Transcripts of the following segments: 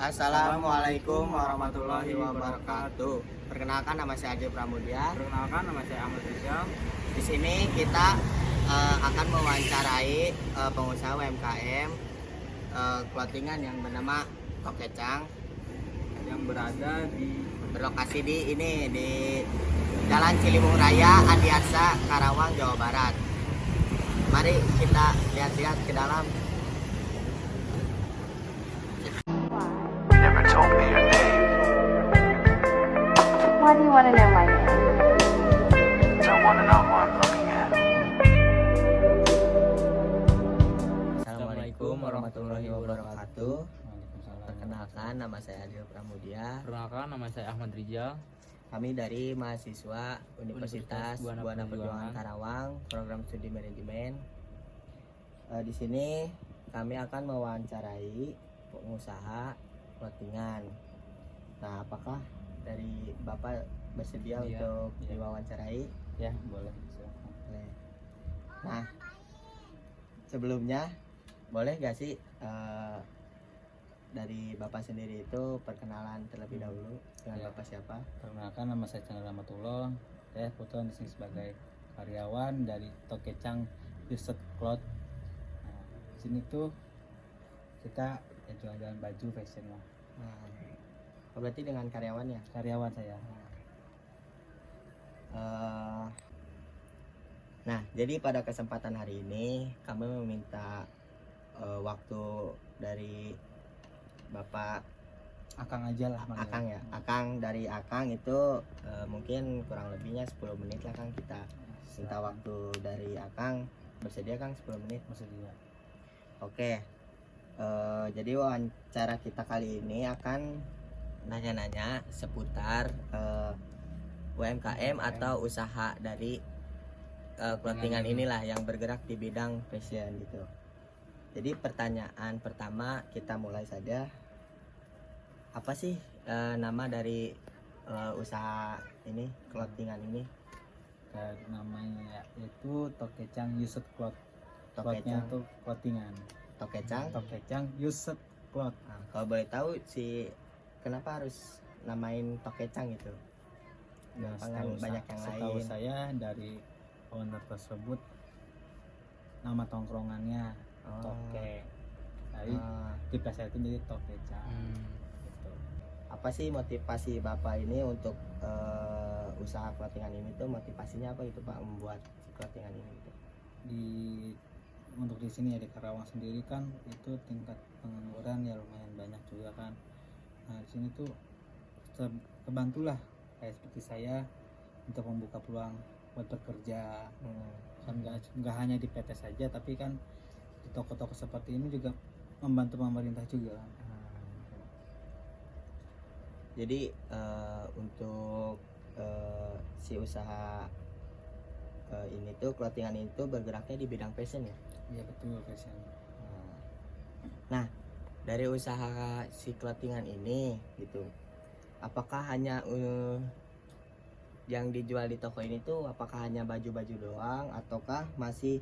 Assalamualaikum warahmatullahi wabarakatuh. Perkenalkan, nama saya Adi Pramudia. Perkenalkan, nama saya Ahmad Rizal. Di sini kita akan mewawancarai pengusaha UMKM clothingan yang bernama Tokecang Yang berada di berlokasi di Jalan Ciliwung Raya, Adiarsa, Karawang, Jawa Barat. Mari kita lihat-lihat ke dalam. Never told me your name. Why do you want to know my name? Don't wanna know who I'm looking at. Assalamualaikum warahmatullahi wabarakatuh. Perkenalkan, nama saya Adil Pramudia. Perkenalkan, nama saya Ahmad Rizal. Kami dari mahasiswa Universitas Buana Buana Perjuangan. Perjuangan Karawang, program studi manajemen. Di sini kami akan mewawancarai pengusaha clothingan. Nah, apakah dari Bapak bersedia Iya, untuk iya. diwawancarai? Ya, boleh. Boleh. Nah, sebelumnya boleh gak sih dari Bapak sendiri itu perkenalan terlebih dahulu dengan Ya. Bapak siapa? Perkenalkan, nama saya Chandra Ramatullah. Saya kebetulan di sini sebagai karyawan dari Tokecang Yusut Cloth. Nah, di sini tuh kita ya jual-jualan baju fashion lah. Nah, berarti dengan karyawannya. Karyawan saya. Nah, jadi pada kesempatan hari ini kami meminta waktu dari Bapak Akang aja lah manggil. Akang ya. Akang, dari Akang itu mungkin kurang lebihnya 10 menit lah Kang, kita minta waktu dari Akang. Bersedia Kang 10 menit? Bersedia. Oke. Jadi wawancara kita kali ini akan nanya-nanya seputar UMKM atau usaha dari clothingan inilah yang bergerak di bidang fashion gitu. Jadi pertanyaan pertama kita mulai saja. Apa sih nama dari usaha ini, clothingan ini? Dan namanya itu Tokecang Yusut Cloth. Clothnya Tokecang. itu clothingan. Tokecang. Tokecang Yusut Cloth. Nah, kalau boleh tahu kenapa harus namain Tokecang itu? Nah, Jangan banyak yang setahu lain. saya dari owner tersebut nama tongkrongannya Toke. Jadi Ah, diplesetin jadi Tokecang. Gitu. apa sih motivasi Bapak ini untuk usaha clothingan ini tuh, motivasinya apa itu Pak membuat si clothingan ini gitu? Untuk di sini ya di Karawang sendiri kan itu tingkat pengangguran ya lumayan banyak juga kan. Nah di sini tuh kebantulah kayak seperti saya untuk membuka peluang buat bekerja. Kan nggak hanya di PT saja, tapi kan di toko-toko seperti ini juga membantu pemerintah juga. Jadi untuk si usaha ini tuh, clothingan itu bergeraknya di bidang fashion ya. Iya betul fashion. Nah, dari usaha si clothingan ini gitu, apakah hanya yang dijual di toko ini tuh apakah hanya baju-baju doang, ataukah masih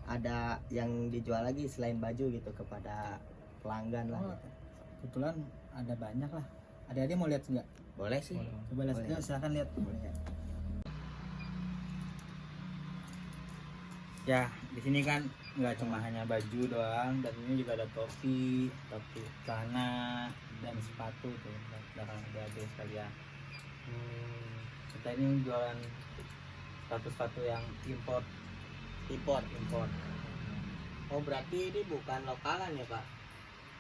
ada yang dijual lagi selain baju gitu kepada pelanggan lah Oh, gitu? kebetulan ada banyak lah. Adik-adik mau lihat nggak? Boleh sih. Coba lihat, Boleh. silakan lihat. Boleh. Ya, di sini kan nggak cuma hanya baju doang, dan ini juga ada topi, celana, dan sepatu tuh belakang adik sekalian. Kita ini jualan sepatu-sepatu yang import. Import. Oh, berarti ini bukan lokalan ya Pak?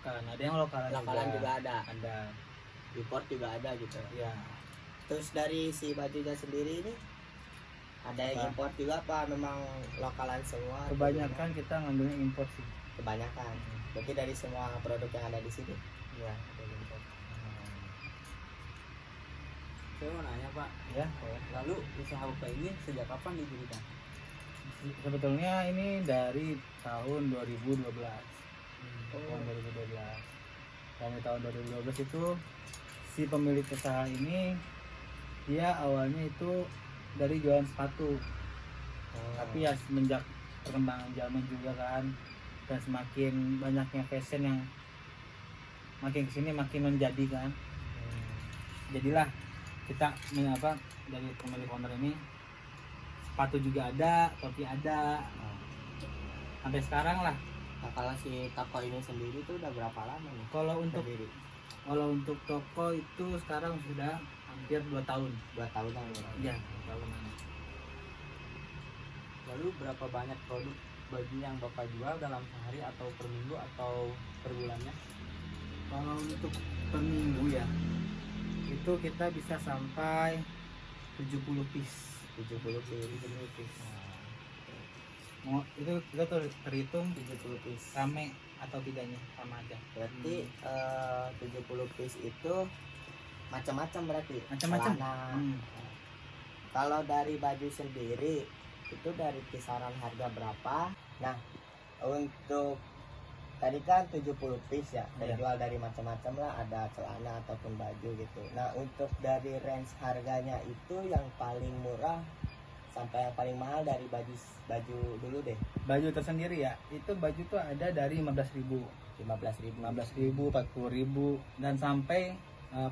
Kan ada yang lokalan Juga ada. Ada. Import juga ada gitu. Ya, Terus dari si bajunya sendiri ini ada yang Apa? import juga apa memang lokalan semua? kebanyakan kita ngambilnya import sih. Kebanyakan. Berarti dari semua produk yang ada di sini. Ya, ada import. Saya mau nanya, Pak. Ya, Lalu usaha Bapak ini sejak kapan didirikan? sebetulnya ini dari tahun 2012. Oh. Tahun 2012. Dan di tahun 2012 itu si pemilik usaha ini dia awalnya itu dari jualan sepatu. Tapi ya semenjak perkembangan zaman juga kan, dan semakin banyaknya fashion yang makin kesini makin menjadi kan. Jadilah kita dari pemilik owner ini, sepatu juga ada, topi ada, sampai sekarang lah. Nah, kalau si toko ini sendiri tuh udah berapa lama nih Kalau untuk berdiri? toko itu sekarang sudah hampir 2 tahun. 2 tahunan ya. Ya, 2 tahunan. Lalu berapa banyak produk baju yang Bapak jual dalam sehari atau per minggu atau per bulannya? Kalau untuk per minggu ya, itu kita bisa sampai 70 piece. 70 piece. Mau itu kita tuh terhitung 70 piece. rame atau tidaknya sama aja. Berarti 70 piece itu macam-macam berarti. Macam-macam. Celana. Kalau dari baju sendiri itu dari kisaran harga berapa? Nah, untuk tadi kan 70 piece ya, Iya. terjual dari macam-macam lah, ada celana ataupun baju gitu. Nah, untuk dari range harganya itu yang paling murah sampai yang paling mahal dari baju dulu deh. Baju tersendiri ya, itu baju tuh ada dari 15.000, 15.000. 40.000 dan sampai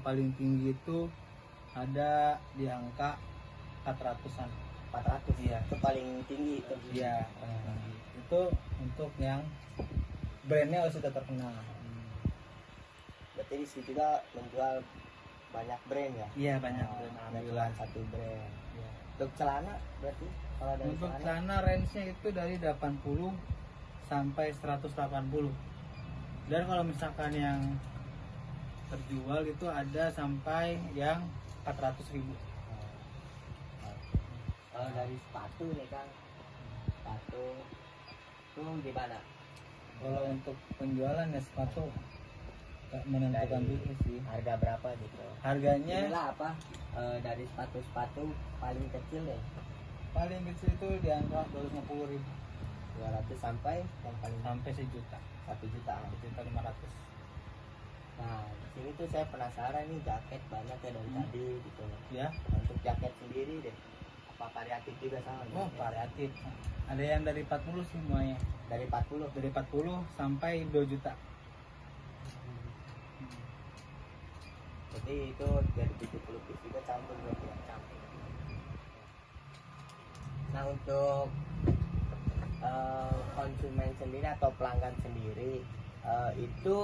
paling tinggi itu ada di angka 400-an. 400. Iya. Itu paling tinggi itu. Iya, paling tinggi. Itu untuk yang brandnya harus sudah terkenal. Berarti di situ juga menjual banyak brand ya. Iya, banyak brand. Nggak Alhamdulillah. cuma satu brand. Iya. Untuk celana berarti kalau dari Untuk celana celana range-nya itu dari 80 sampai 180. Dan kalau misalkan yang terjual itu ada sampai yang 400.000. kalau dari sepatu nih Kang, sepatu itu gimana? Kalau untuk penjualan ya sepatu nggak menentukan Dari dulu sih. harga berapa gitu? Harganya Inilah apa? Dari sepatu paling kecil ya, paling kecil itu di angka 250.000 200 sampai yang paling sampai 1 juta, 1 juta. 1.500.000. Nah, di sini tuh saya penasaran nih, jaket banyak ya dari tadi gitu. Ya, Nah, untuk jaket sendiri deh, apa variatif juga sama? oh variatif. Ada yang dari 40 sih semuanya. Dari 40. Dari 40 sampai 2 juta. Jadi itu dari 70 piece juga campur berarti ya? Campur. Nah, untuk konsumen sendiri atau pelanggan sendiri, itu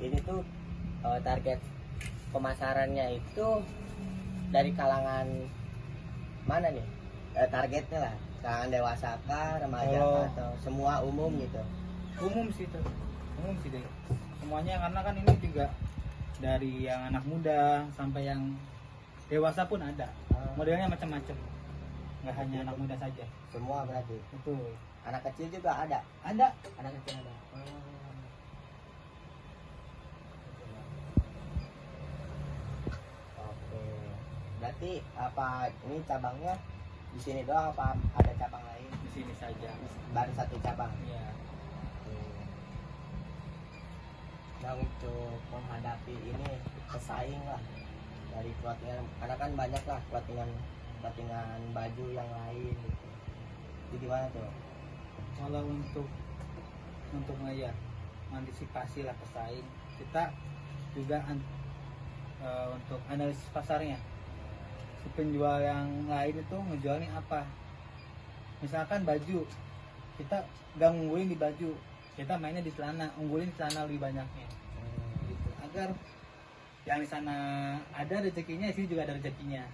ini tuh target pemasarannya itu dari kalangan mana nih? Targetnya lah, kalangan dewasa kah, remaja Oh. kah, atau semua umum gitu? Umum sih itu. Umum sih deh. Semuanya karena kan ini juga dari yang anak muda sampai yang dewasa pun ada. Modelnya macam-macam. Nggak hanya anak muda saja. Semua berarti. Betul. Anak kecil juga ada. Ada. Anak kecil ada. Oke. Berarti apa ini cabangnya di sini doang apa ada cabang lain? Di sini saja. Baru satu cabang. Iya. Oke. Nah, untuk menghadapi ini pesaing lah dari clothingan, karena kan banyak lah clothingan baju yang lain gitu. Itu gimana tuh? Kalau untuk ya antisipasi lah pesaing, kita juga untuk analisis pasarnya. Si penjual yang lain itu ngejualnya apa? Misalkan baju, kita gak ngunggulin di baju, kita mainnya di celana, unggulin celana lebih banyaknya. Gitu. Agar yang di sana ada rezekinya, di sini juga ada rezekinya,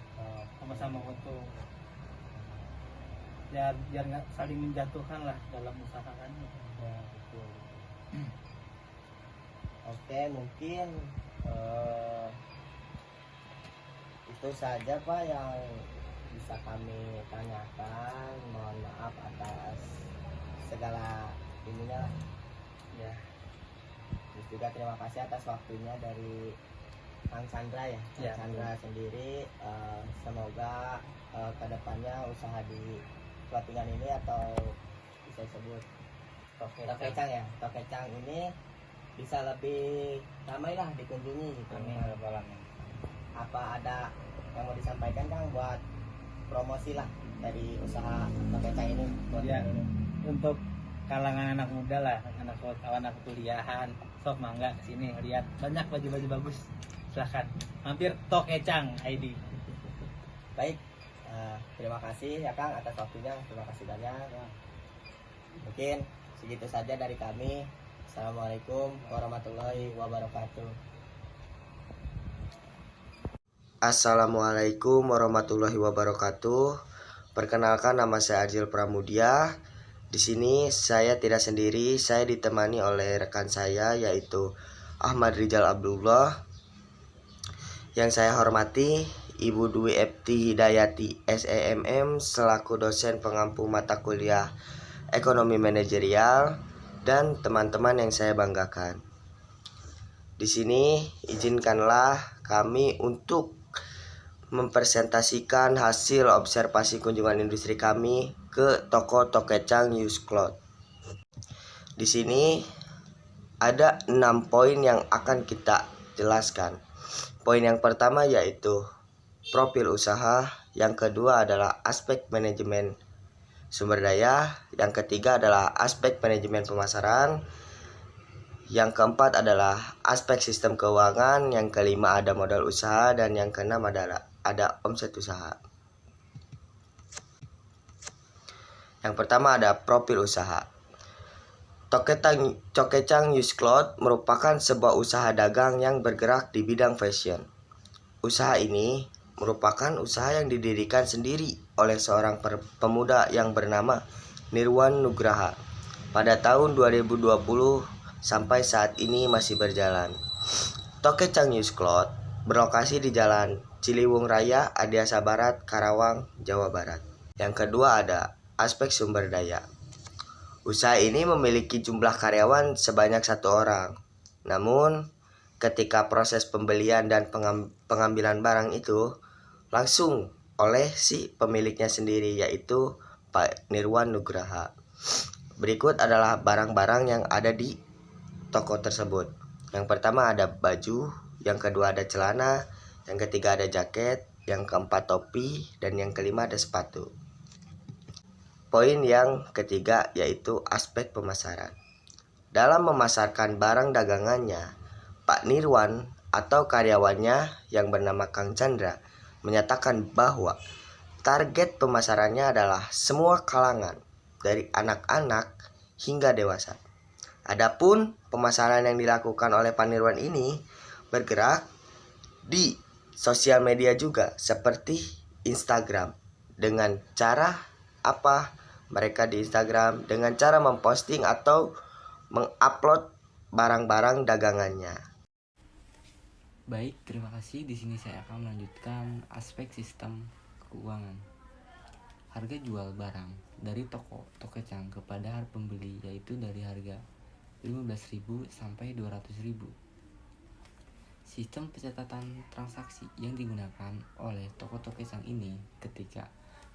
sama-sama untung. Biar nggak saling menjatuhkan lah dalam usaha kan. Ya, betul. Oke, mungkin itu saja Pak yang bisa kami tanyakan. Mohon maaf atas segala ininya lah. Ya, Terus juga terima kasih atas waktunya dari Kang Chandra ya. Kang Ya, Chandra sendiri, semoga kedepannya usaha di clothingan ini atau bisa disebut Tokecang ya, Tokecang ini bisa lebih ramai lah dikunjungi gitu. amin ya rabbal alamin. Apa ada yang mau disampaikan Kang buat promosi lah dari usaha Tokecang ini? Ya, Clothingan ini? untuk kalangan anak muda lah, anak kuliahan, sok mangga kesini lihat banyak baju-baju bagus. Silahkan mampir Tok Ecang ID. Baik, terima kasih ya Kang atas waktunya, terima kasih banyak. Mungkin segitu saja dari kami. Assalamualaikum warahmatullahi wabarakatuh. Assalamualaikum warahmatullahi wabarakatuh. Perkenalkan, nama saya Arjil Pramudia. Di sini saya tidak sendiri, saya ditemani oleh rekan saya yaitu Ahmad Rizal Abdullah. Yang saya hormati Ibu Dwi Epti Hidayati SEMM selaku dosen pengampu mata kuliah Ekonomi Manajerial dan teman-teman yang saya banggakan. Di sini izinkanlah kami untuk mempresentasikan hasil observasi kunjungan industri kami ke toko Tokecang Used Cloth. Di sini ada 6 poin yang akan kita jelaskan. Poin yang pertama yaitu profil usaha, yang kedua adalah aspek manajemen sumber daya, yang ketiga adalah aspek manajemen pemasaran, yang keempat adalah aspek sistem keuangan, yang kelima ada modal usaha, dan yang keenam ada omset usaha. Yang pertama ada profil usaha. Tokecang Used Cloth merupakan sebuah usaha dagang yang bergerak di bidang fashion. Usaha ini merupakan usaha yang didirikan sendiri oleh seorang pemuda yang bernama Nirwan Nugraha pada tahun 2020 sampai saat ini masih berjalan. Tokecang Used Cloth berlokasi di Jalan Ciliwung Raya, Adiasa Barat, Karawang, Jawa Barat. Yang kedua ada aspek sumber daya. Usaha ini memiliki jumlah karyawan sebanyak 1 orang. Namun, ketika proses pembelian dan pengambilan barang itu langsung oleh si pemiliknya sendiri, yaitu Pak Nirwan Nugraha. Berikut adalah barang-barang yang ada di toko tersebut. Yang pertama ada baju, yang kedua ada celana, yang ketiga ada jaket, yang keempat topi, dan yang kelima ada sepatu. Poin yang ketiga yaitu aspek pemasaran. Dalam memasarkan barang dagangannya, Pak Nirwan atau karyawannya yang bernama Kang Chandra menyatakan bahwa target pemasarannya adalah semua kalangan dari anak-anak hingga dewasa. Adapun pemasaran yang dilakukan oleh Pak Nirwan ini bergerak di sosial media juga seperti Instagram. Dengan cara apa? Mereka di Instagram dengan cara memposting atau mengupload barang-barang dagangannya. Baik, terima kasih. Di sini saya akan melanjutkan aspek sistem keuangan. Harga jual barang dari toko Tokecang kepada pembeli yaitu dari harga 15.000 sampai 200.000. Sistem pencatatan transaksi yang digunakan oleh toko Tokecang ini ketika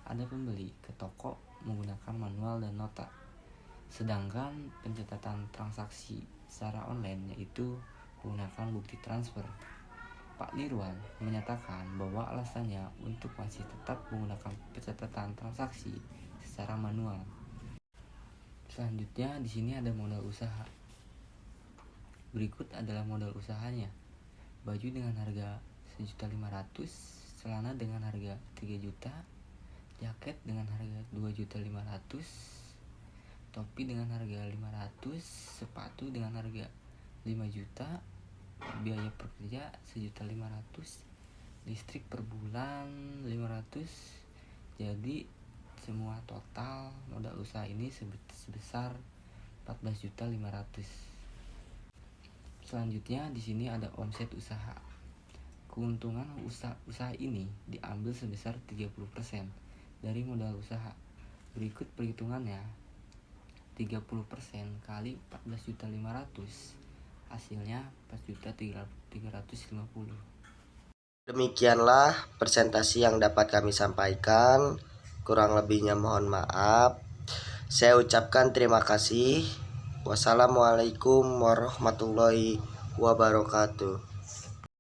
ada pembeli ke toko menggunakan manual dan nota. Sedangkan pencatatan transaksi secara online yaitu menggunakan bukti transfer. Pak Nirwan menyatakan bahwa alasannya untuk masih tetap menggunakan pencatatan transaksi secara manual. Selanjutnya di sini ada modal usaha. Berikut adalah modal usahanya. Baju dengan harga 1.500.000, celana dengan harga 3 juta, jaket dengan harga 2.500.000, topi dengan harga 500, sepatu dengan harga 5 juta, biaya per kerja 1.500.000, listrik per bulan 500. Jadi semua total modal usaha ini sebesar 14.500.000. Selanjutnya di sini ada omset usaha. Keuntungan usaha ini diambil sebesar 30% dari modal usaha. Berikut perhitungannya. 30% kali 14.500.000 hasilnya 4.350.000. Demikianlah presentasi yang dapat kami sampaikan. Kurang lebihnya mohon maaf. Saya ucapkan terima kasih. Wassalamualaikum warahmatullahi wabarakatuh.